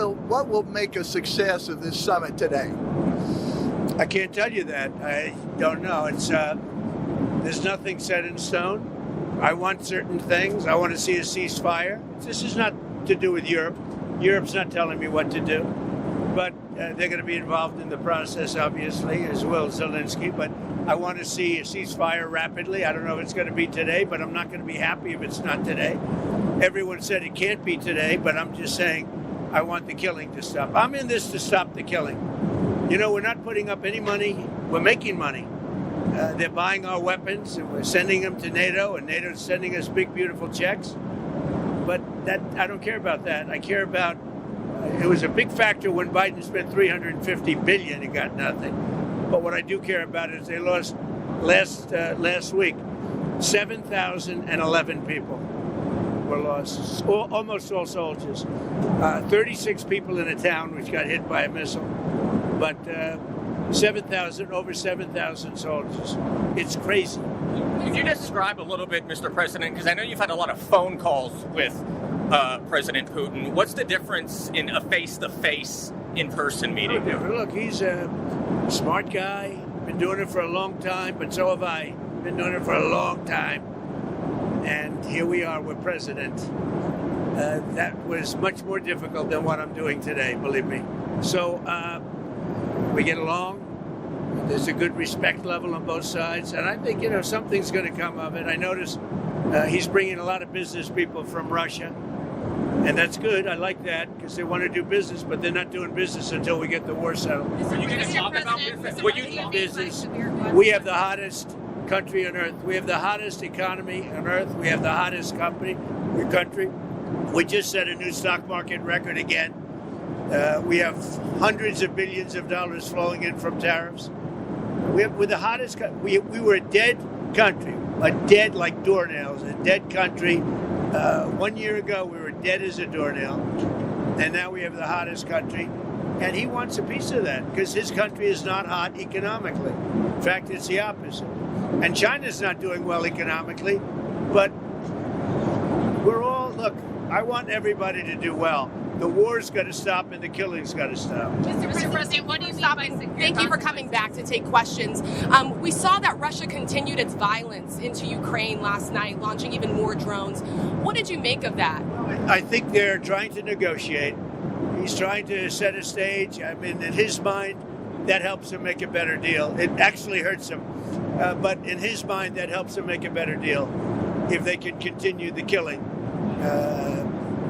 what will make a success of this summit today? I can't tell you that. I don't know. It's there's nothing set in stone. I want certain things. I want to see a ceasefire. This is not to do with Europe. Europe's not telling me what to do. But they're going to be involved in the process, obviously, as will Zelensky. But I want to see a ceasefire rapidly. I don't know if it's going to be today, but I'm not going to be happy if it's not today. Everyone said it can't be today, but I'm just saying I want the killing to stop. I'm in this to stop the killing. You know, we're not putting up any money. We're making money. They're buying our weapons, and we're sending them to NATO, and NATO's sending us big, beautiful checks. But that I don't care about that. I care about, it was a big factor when Biden spent $350 billion and got nothing. But what I do care about is they lost last week, 7,011 people were lost, almost all soldiers. 36 people in a town which got hit by a missile. But over 7,000 soldiers. It's crazy. Could you describe a little bit, Mr. President, because I know you've had a lot of phone calls with President Putin. What's the difference in a face-to-face, in-person meeting? Look, he's a smart guy, been doing it for a long time, but so have I. Been doing it for a long time. And here we are with President. That was much more difficult than what I'm doing today, believe me. So we get along. There's a good respect level on both sides. And I think, something's going to come of it. I notice he's bringing a lot of business people from Russia. And that's good. I like that because they want to do business, but they're not doing business until we get the war settled. Are you going to talk about business? We have the hottest country on earth. We have the hottest economy on earth. We have the hottest country. We just set a new stock market record again. We have hundreds of billions of dollars flowing in from tariffs. We're the hottest. We were a dead country, like doornails, a dead country. 1 year ago, we were dead as a doornail, and now we have the hottest country. And he wants a piece of that because his country is not hot economically. In fact, it's the opposite. And China's not doing well economically, but look, I want everybody to do well. The war's got to stop and the killing's got to stop. Mr. President, what do you mean by secure? Thank you for coming back to take questions. We saw that Russia continued its violence into Ukraine last night, launching even more drones. What did you make of that? I think they're trying to negotiate. He's trying to set a stage. I mean, in his mind, that helps him make a better deal. It actually hurts him. But in his mind, that helps him make a better deal if they can continue the killing.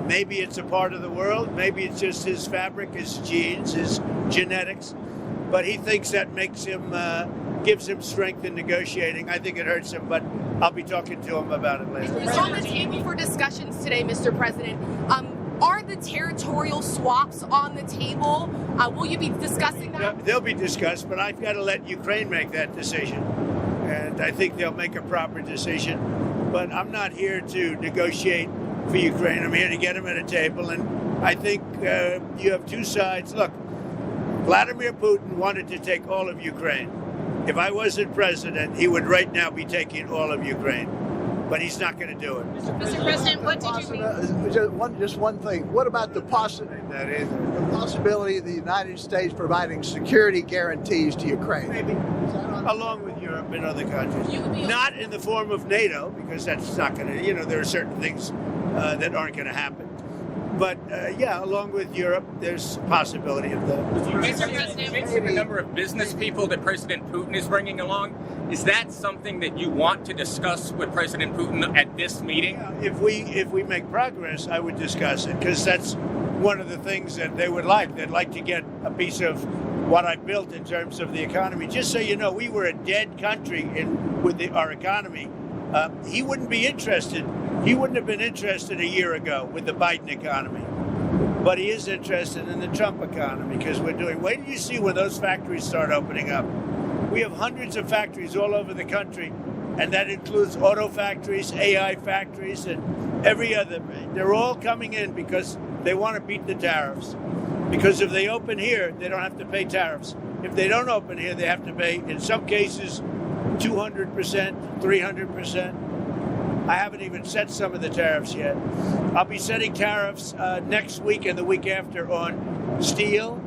Maybe it's a part of the world. Maybe it's just his fabric, his genes, his genetics. But he thinks that makes him, gives him strength in negotiating. I think it hurts him, but I'll be talking to him about it later. It's on the table for discussions today, Mr. President. Are the territorial swaps on the table? Will you be discussing that? They'll be discussed, but I've got to let Ukraine make that decision. And I think they'll make a proper decision. But I'm not here to negotiate for Ukraine. I'm here to get them at a table. And I think you have two sides. Look, Vladimir Putin wanted to take all of Ukraine. If I wasn't president, he would right now be taking all of Ukraine. But he's not going to do it. Mr. President, what did you mean? Just one thing. What about the possibility of the United States providing security guarantees to Ukraine? Maybe. Along with Europe and other countries. Not in the form of NATO, because that's not going to, there are certain things that aren't going to happen. But, along with Europe, there's a possibility of that. Mr. President, you mentioned the number of business people that President Putin is bringing along. Is that something that you want to discuss with President Putin at this meeting? Yeah, if we make progress, I would discuss it, because that's one of the things that they would like. They'd like to get a piece of what I built in terms of the economy. Just so you know, we were a dead country with our economy. He wouldn't be interested. He wouldn't have been interested a year ago with the Biden economy. But he is interested in the Trump economy because wait till you see when those factories start opening up. We have hundreds of factories all over the country, and that includes auto factories, AI factories, and every other. They're all coming in because they want to beat the tariffs. Because if they open here, they don't have to pay tariffs. If they don't open here, they have to pay, in some cases, 200%, 300%. I haven't even set some of the tariffs yet. I'll be setting tariffs next week and the week after on steel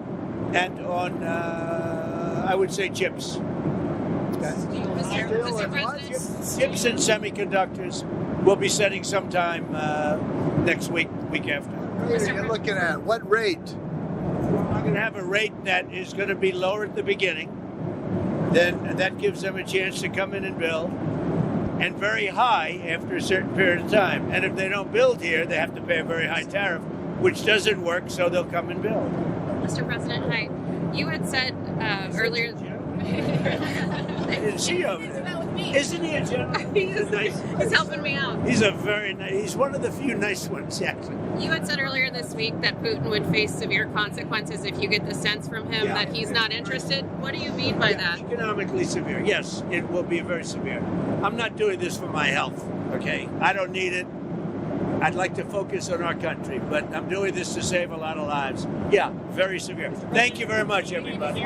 and on, I would say, chips. Mr. President. Chips and semiconductors. We'll be setting sometime next week after. What are you looking at? What rate? I'm going to have a rate that is going to be lower at the beginning. Then that gives them a chance to come in and build, and very high after a certain period of time. And if they don't build here, they have to pay a very high tariff, which doesn't work, so they'll come and build. Mr. President, hi. You had said earlier. I didn't see you over there. Isn't he a gentleman? He's helping me out. He's a very nice. He's one of the few nice ones, actually. You had said earlier this week that Putin would face severe consequences if you get the sense from him that he's not interested. What do you mean by that? Economically severe. Yes, it will be very severe. I'm not doing this for my health, okay? I don't need it. I'd like to focus on our country, but I'm doing this to save a lot of lives. Yeah, very severe. Thank you very much, everybody.